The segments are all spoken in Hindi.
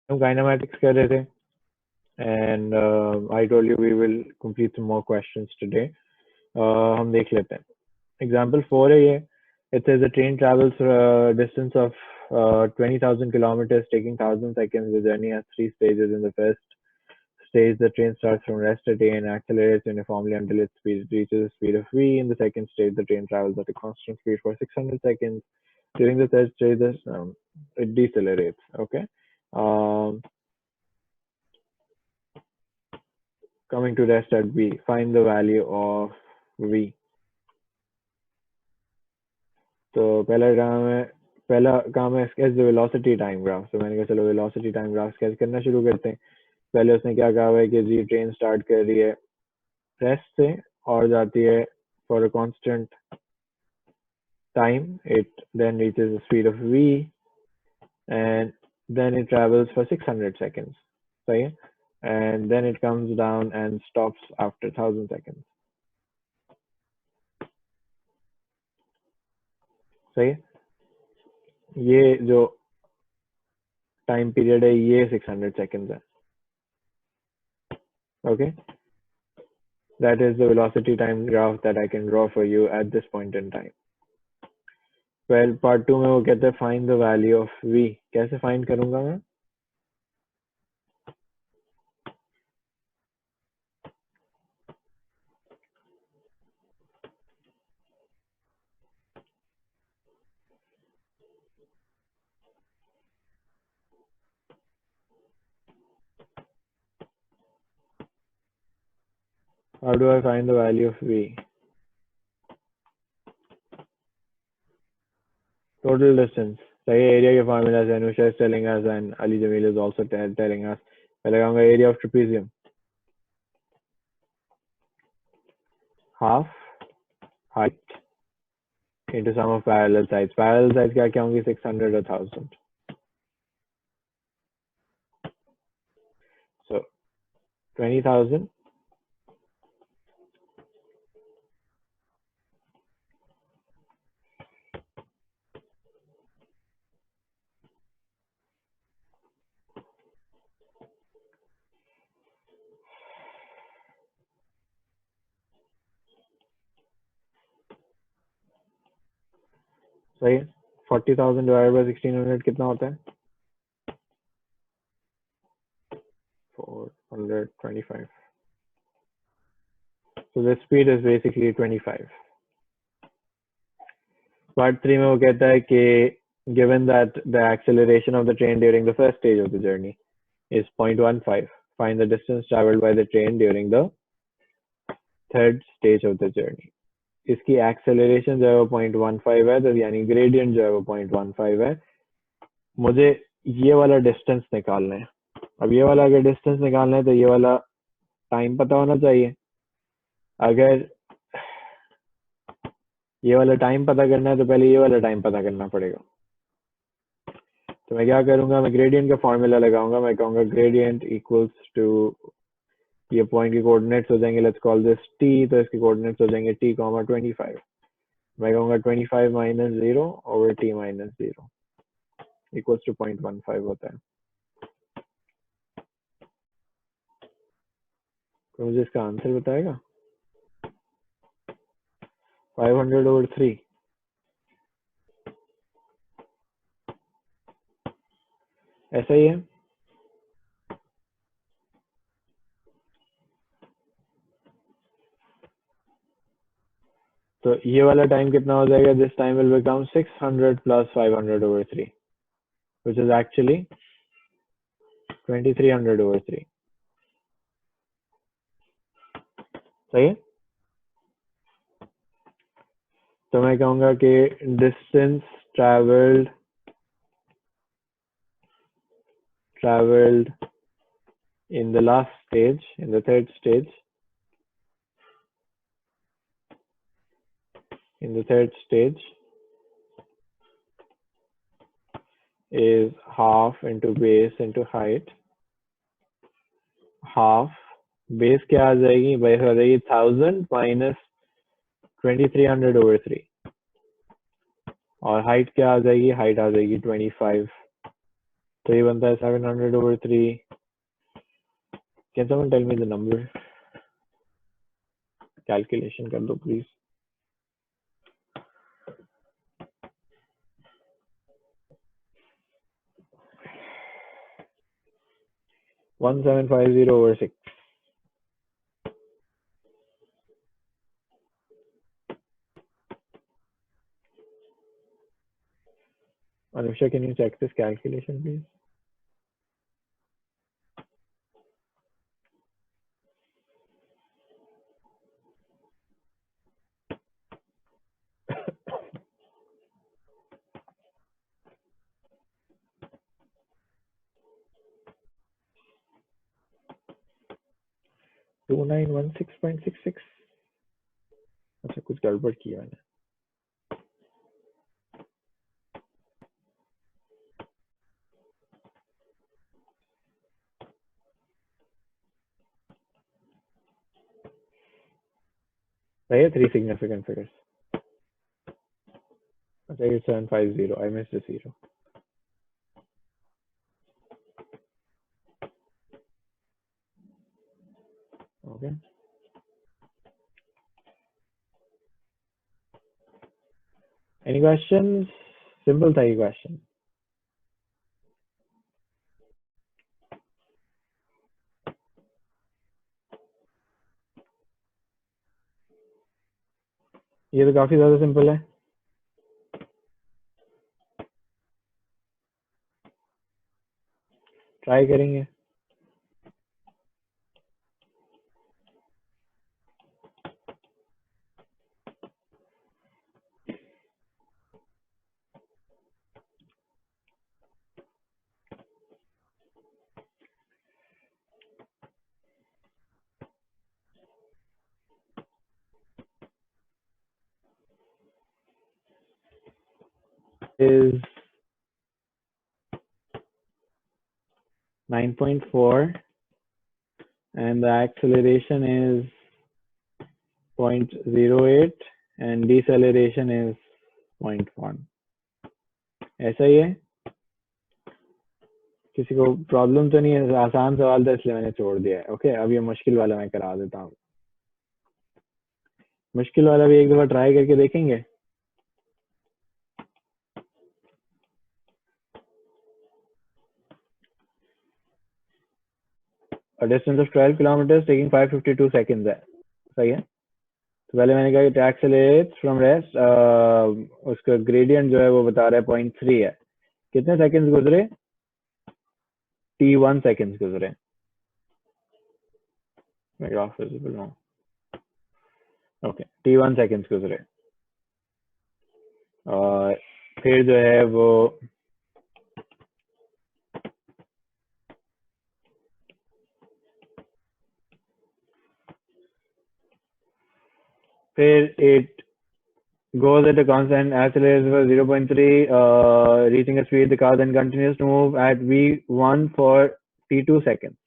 हम kinematics कर रहे थे, and I told you we will complete some more questions today. हम देख लेते हैं. Example 4 है ये. It says a train travels a distance of 20,000 kilometers, taking 1,000 seconds. The journey has 3 stages. In the first stage, the train starts from rest at A and accelerates uniformly until its speed reaches the speed of V. In the second stage, the train travels at a constant speed for 600 seconds. During the third stage, it decelerates. Okay. Um, Coming to rest at B, find the value of V. तो पहला काम है sketch the velocity time graph. तो मैंने कहा चलो velocity time graph sketch करना शुरू करते हैं. पहले उसने क्या कहा है कि जी ट्रेन स्टार्ट कर रही है रेस्ट से और जाती है for a constant time. It then reaches the speed of V and then it travels for 600 seconds. सही है? And then it comes down and stops after 1,000 seconds. सही है? ये जो टाइम पीरियड है ये 600 seconds है. Okay, that is the velocity time graph that I can draw for you at this point in time. Well, part 2 में वो कहते हैं find the value of V. कैसे find करूंगा मैं? How do I find the value of V? Total distance. सही है, area के formulas है. Anusha is telling us and Ali Jamil is also telling us. मैं लगाऊंगा area of trapezium. Half height into sum of parallel sides. Parallel sides क्या होंगी? 600 or 1,000. So 20,000 सही है. 40,000 divided by 1,600 कितना होता है? 425. So the speed is basically 25. Part 3 में वो कहता है कि given that the acceleration of the train during the first stage of the journey is 0.15, find the distance traveled by the train during the third stage of the journey. इसकी acceleration जो है वो 0.15 है, तो यानी gradient जो है वो 0.15 है. मुझे ये वाला distance निकालना है. अब ये वाला अगर distance निकालना है तो ये वाला time पता होना चाहिए. अगर ये वाला टाइम पता करना है तो पहले ये वाला टाइम पता करना पड़ेगा. तो मैं क्या करूंगा, मैं ग्रेडियंट का फॉर्मूला लगाऊंगा. मैं कहूंगा ग्रेडियंट इक्वल्स टू, ये पॉइंट के कोऑर्डिनेट्स हो जाएंगे, लेट्स कॉल दिस टी, तो इसके कोऑर्डिनेट्स हो जाएंगे t, 25. मैं कहूंगा 25 minus 0 over t minus 0 equals to 0.15 होता है. तो मुझे इसका आंसर बताएगा? 500 ओवर 3. ऐसा ही है. तो ये वाला टाइम कितना हो जाएगा? This time will become 600 plus 500 over 3, which is actually 2300 over 3. सही है. तो मैं कहूंगा कि distance travelled in the last stage, in the third stage, is half into base into height. Half base क्या आ जाएगी? base आ जाएगी 1000 minus 2300 over 3. और height क्या आ जाएगी? height आ जाएगी 25. तो ये बनता है 700/3. Can someone tell me the number? Calculation कर दो please. 1750/6. Anusha, can you check this calculation please? Two nine 1916.66. अच्छा कुछ गड़बड़ किया मैंने. Right, 3 significant figures. Okay, it's 750. I missed the 0. Okay. Any questions? Simple था ये question. ये तो काफी ज्यादा सिंपल है. ट्राई करेंगे. Is 9.4 and the acceleration is 0.08 and deceleration is 0.1. ऐसा ही है. किसी को प्रॉब्लम तो नहीं है? आसान सवाल था इसलिए मैंने छोड़ दिया है. ओके, अब ये मुश्किल वाला मैं करा देता हूँ. मुश्किल वाला भी एक दफा ट्राई करके देखेंगे. A distance of 12 kilometers taking 552 seconds है. सही है. तो पहले मैंने कहा कि accelerates from rest. उसका gradient जो है वो बता रहा है 0.3 है. कितने seconds गुजरे? T1 seconds गुजरे. graph visible now. Okay, T1 seconds गुजरे. और फिर जो है वो फिर it goes at a constant acceleration for 0.3, reaching a speed. The car then continues to move at v1 for t2 seconds.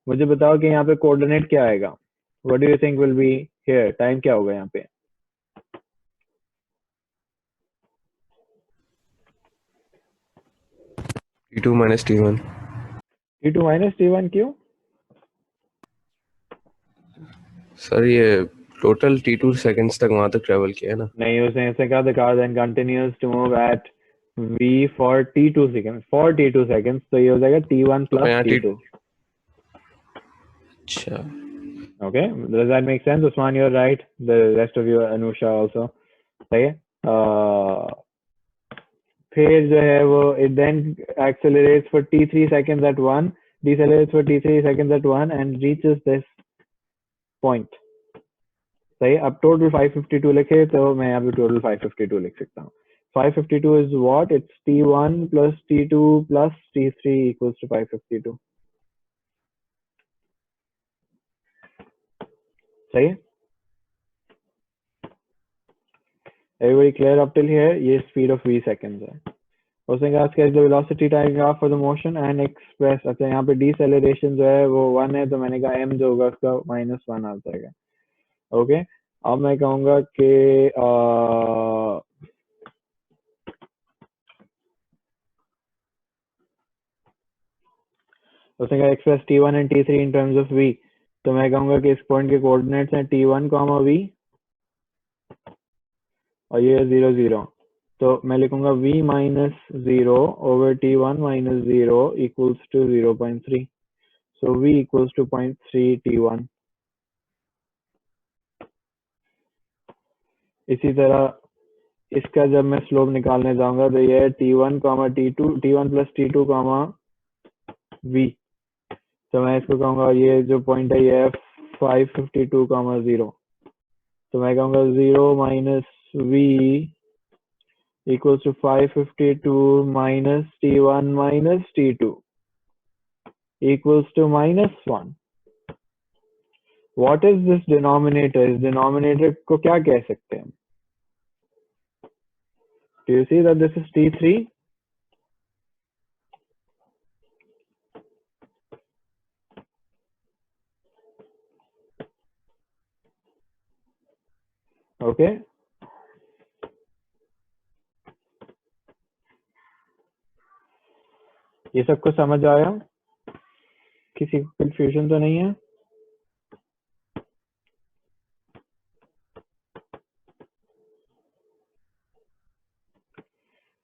मुझे बताओ कि यहाँ पे कोऑर्डिनेट क्या आएगा? What do you think will be here? Time क्या होगा यहाँ पे? T2 minus T1. T2 minus T1 क्यों? सर ये टोटल T2 सेकंड्स तक वहां तक ट्रेवल किया है ना. नहीं, उसने ऐसे कहा the car then continues to move at v for t2 seconds. For t2 seconds तो ये हो जाएगा t1 plus यहाँ t2. अच्छा. Okay, does that make sense? Usman, you're right. The rest of you, Anusha also. सही है. फिर जो है वो it then accelerates for t3 seconds at 1, decelerates for t3 seconds at 1 and reaches this point. सही. अब total 552 लिखे तो मैं यहाँ पे total 552 लिख सकता हूँ. 552 is what? It's t1 plus t2 plus t3 equals to 552. सही है. Everybody clear up till here? ये speed of v seconds है. उसने कहा sketch the velocity time graph for the motion and express. अच्छा, यहाँ पे deceleration जो है वो 1 है तो मैंने कहा m जो होगा उसका -1 आ जाएगा. ओके, अब मैं कहूँगा कि उसने कहा express T1 and T3 in terms of V, तो मैं कहूंगा कि इस पॉइंट के कोऑर्डिनेट्स हैं T1, V और ये 0 0, तो मैं लिखूंगा V minus 0 over T1 minus 0 equals to 0.3, so V equals to 0.3 T1। इसी तरह इसका जब मैं स्लोप निकालने जाऊंगा तो ये T1 T2 T1 plus T2 V, तो मैं इसको कहूंगा ये जो पॉइंट है ये 552 0, तो मैं कहूंगा 0 minus V equals to 552 minus T1 minus T2 equals to -1। What is this denominator? इस denominator को क्या कह सकते हैं? Do you see that this is T3? Okay. ये सबको समझ आया? किसी को कंफ्यूजन तो नहीं है?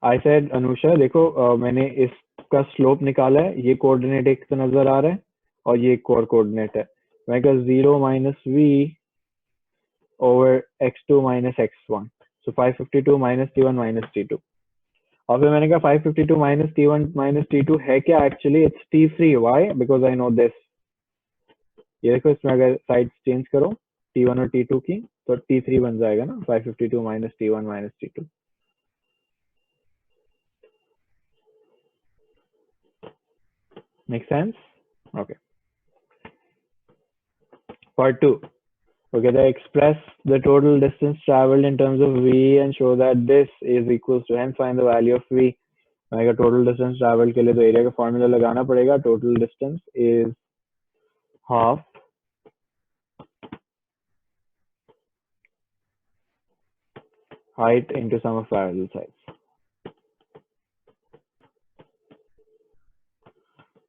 I said अनुषा देखो मैंने इसका स्लोप निकाला है, ये कोऑर्डिनेट एक तो नजर आ रहा है और ये एक और कोऑर्डिनेट है, मैं कहा 0 minus V over x2 minus x1, so 552 minus T1 minus T2, और फिर मैंने कहा 552 minus T1 minus T2 है क्या? Actually it's T3। Why? Because I know this. ये देखो इसमें अगर साइड चेंज करो T1 और T2 की तो T3 बन जाएगा ना, 552 minus T1 minus T2। Make sense? Okay. Part 2, okay, they express the total distance traveled in terms of V and show that this is equals to, hence find the value of V। मैंने टोटल डिस्टेंस ट्रैवल के लिए तो एरिया का फॉर्मूला लगाना पड़ेगा। Total distance is half height into sum of parallel sides।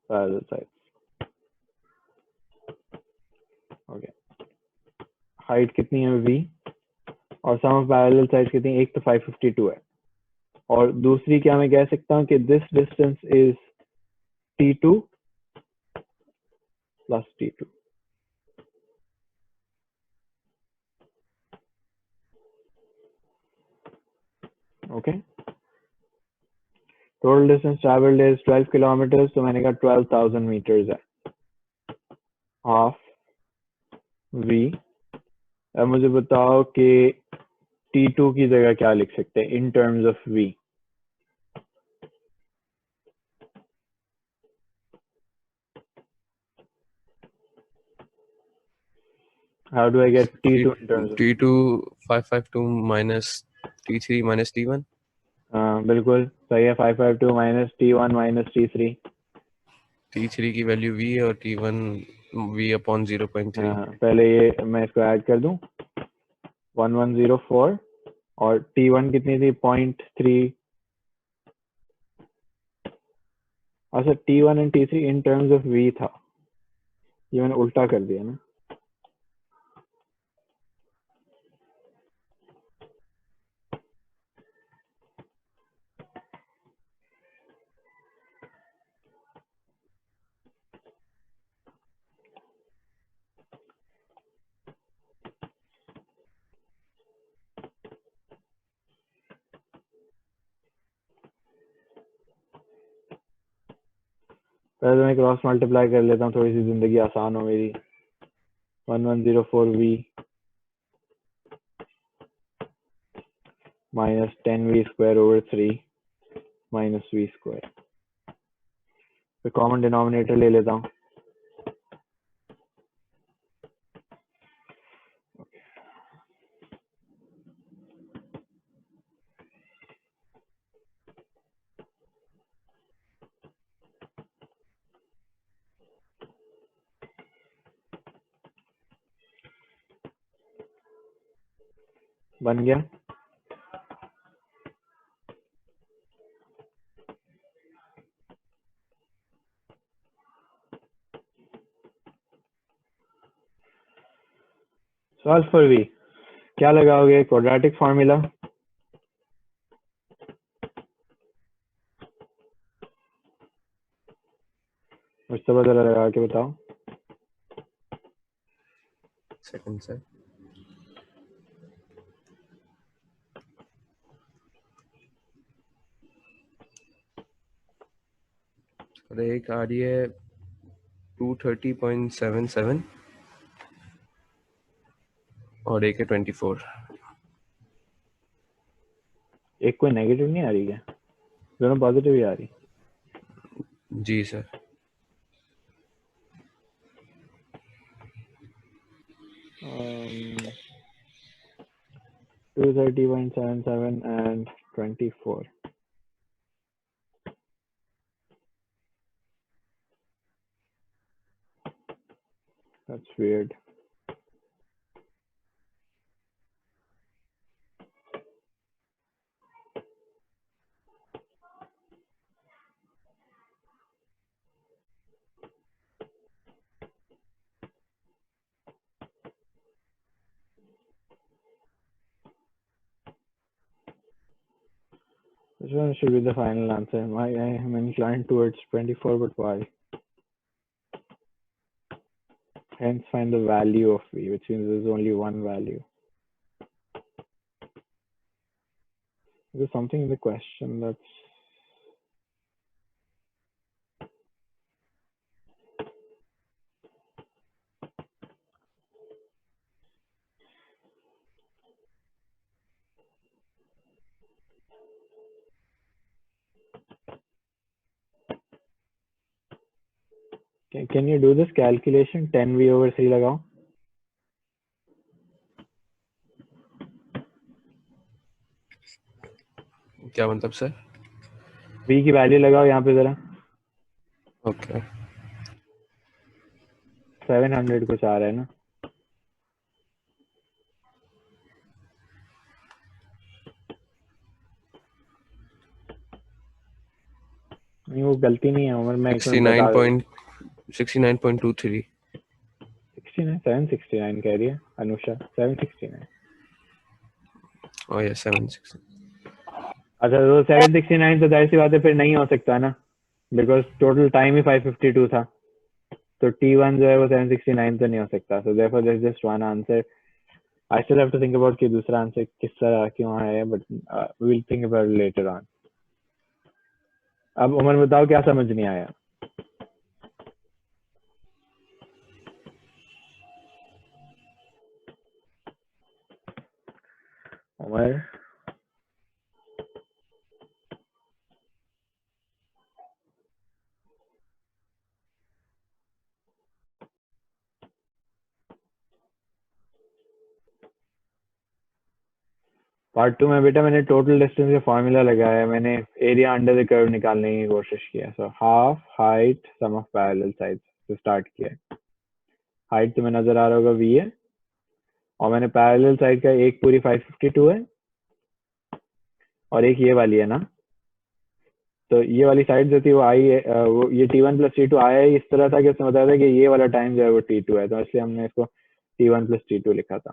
Parallel sides, okay. Height कितनी है V और सम ऑफ पैरेलल साइड्स कितनी है? एक तो 552 है और दूसरी क्या मैं कह सकता हूँ कि this distance is T2 plus T2। Okay. Total distance travelled is 12 kilometre, तो मैंने कहा 12,000 मीटर्स है। Half V। अब मुझे बताओ कि T2 की जगह क्या लिख सकते हैं in terms of V? How do I get T2 in terms of T2 552 minus T3 minus T1। बिल्कुल सही है। 552 minus T1 minus T3। T3 की वैल्यू V है और T1 V अपॉन 0.3। पहले ये मैं इसको ऐड कर दूं 1104 और T1 कितनी थी? 0.3। अच्छा T1 and T3 in terms of V था, ये मैंने उल्टा कर दिया ना। पहले तो मैं क्रॉस मल्टीप्लाई कर लेता हूँ, थोड़ी सी जिंदगी आसान हो मेरी। 1104V minus 10V square over 3 minus V square। फिर कॉमन डिनोमिनेटर ले लेता हूँ। बन गया। सॉल्व फॉर v क्या लगाओगे? क्वाड्रेटिक फॉर्मूला, उससे बदला लगा के बताओ। Second sir. अरे एक आ रही है 230.77 और एक है 24। एक कोई नेगेटिव नहीं आ रही क्या? दोनों पॉजिटिव ही आ रही। जी sir. um, 230.77 and 24. That's weird. This one should be the final answer. I am inclined towards 24, but why? Hence, find the value of v, which means there's only one value. There's something in the question that's... Can you do this calculation? 10v over 3 लगाओ. क्या मतलब सर? v की वैल्यू लगाओ यहाँ पे जरा. ओके 700 कुछ आ रहा है ना. नहीं वो गलती नहीं है उमर, मैं एक मिनट बता रहा हूँ. 69.23 69 769 कह रही है अनुषा. 769. और ये 76। अच्छा तो 769 तो जाहिर सी बात है फिर नहीं हो सकता ना, बिकॉज टोटल टाइम ही 552 था. तो T1 जो है वो 769 तो नहीं हो सकता. So therefore there is just one answer. I still have to think about कि दूसरा आंसर किस तरह क्यों आया, but we will think about it later on. अब उमर बताओ क्या समझ नहीं आया. उमर पार्ट 2 में बेटा मैंने टोटल डिस्टेंस का फॉर्मूला लगाया है. मैंने एरिया अंडर द कर्व निकालने की कोशिश की है. So half height sum of parallel sides से स्टार्ट किया है. हाइट तुम्हें नजर आ रहा होगा v है, और मैंने पैरेलल साइड का एक पूरी 552 है और एक ये वाली है ना. तो ये वाली साइड जो थी वो आई है, वो ये T1 प्लस T2 आया ही इस तरह था कि उसने बताया था कि ये वाला टाइम जो है वो T2 है, तो इसलिए हमने इसको T1 प्लस T2 लिखा था.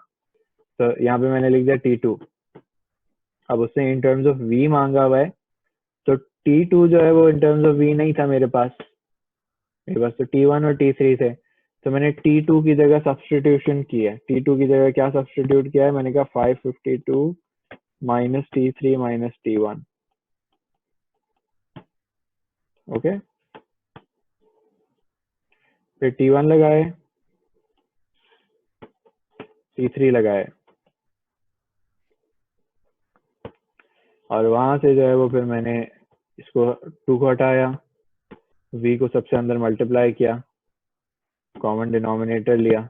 तो यहाँ पे मैंने लिख दिया T2. अब उसने इन टर्म्स ऑफ v मांगा हुआ है, तो T2 जो है वो इन टर्म्स ऑफ v नहीं था मेरे पास. तो T1 और T3 थे, तो मैंने T2 की जगह सब्सटीट्यूशन की है. T2 की जगह क्या सब्सटीट्यूट किया है? मैंने कहा 552 minus T3 minus T1. Okay, फिर T1 लगाए, T3 लगाए, और वहां से जो है वो फिर मैंने इसको 2 को हटाया, v को सबसे अंदर मल्टीप्लाई किया, कॉमन डिनोमिनेटर लिया.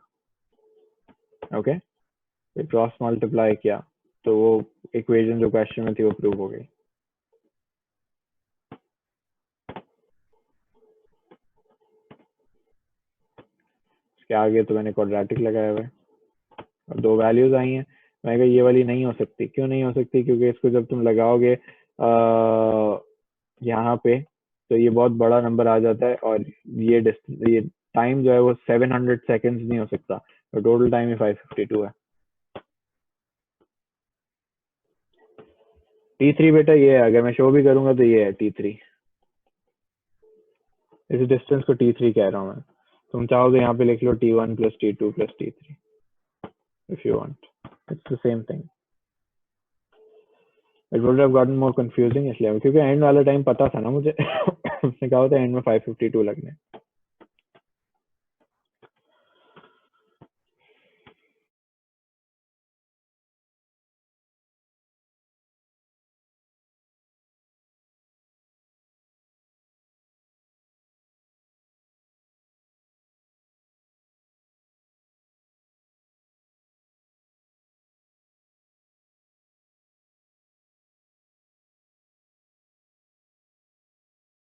ओके, फिर क्रॉस मल्टीप्लाई किया, तो वो इक्वेशन जो क्वेश्चन में थी वो प्रूव हो गई. इसके आगे तो मैंने क्वाड्रेटिक लगाया हुआ है और 2 वैल्यूज आई हैं. मैं कहा ये वाली नहीं हो सकती. क्यों नहीं हो सकती? क्योंकि इसको जब तुम लगाओगे यहाँ पे तो ये बहुत बड़ा नंबर आ जाता है, और ये टाइम जो है वो 700 सेकेंड्स नहीं हो सकता, तो टोटल टाइम ही 552 है. T3 बेटा ये है, अगर मैं शो भी करूंगा तो ये है T3, इस डिस्टेंस को T3 कह रहा हूँ मैं। तुम चाहो तो यहाँ पे लिख लो T1 plus T2 plus T3 if you want, it's the same thing. It would have gotten more confusing इसलिए, क्योंकि एंड वाला टाइम पता था ना मुझे। उसने कहा था एंड में 552 लगने।